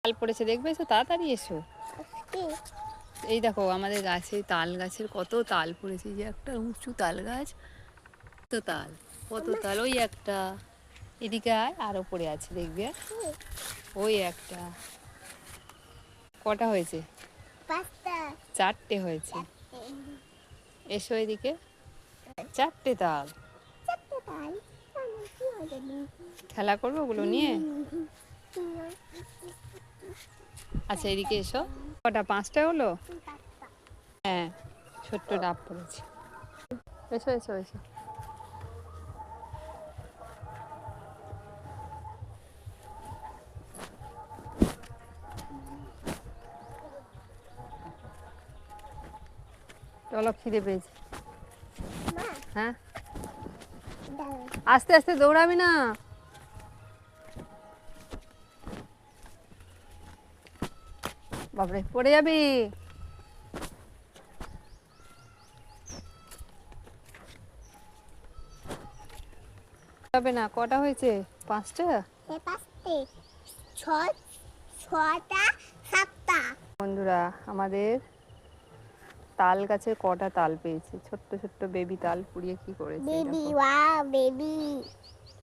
তাল পড়েছে, দেখবে এসো, তাড়াতাড়ি এসো। এই দেখো আমাদের গাছে, তাল গাছের কত তাল পড়েছে, যে একটা উঁচু তাল গাছ, কত তাল, কত তাল। ওই একটা, এদিকে আয়, আরো পড়ে আছে দেখবে, ওই একটা। কটা হয়েছে? চারটে হয়েছে। এসো এদিকে, চারটে তাল। খেলা করবো ওগুলো নিয়ে। আচ্ছা এদিকে এসো। কটা? পাঁচটা হলো। হ্যাঁ, ছোট্ট ডাব পড়েছে। এসো এসো এসো। চলো, খিদে পেয়েছে। হ্যাঁ, আস্তে আস্তে দৌড়াবি না। বাপরে, পড়ে যাবি। হবে না। কটা হয়েছে? পাঁচটা। বন্ধুরা, আমাদের তাল গাছে কটা তাল পেয়েছি, ছোট্ট ছোট্ট বেবি তাল পুড়িয়ে কি করেছে। Baby, wow baby.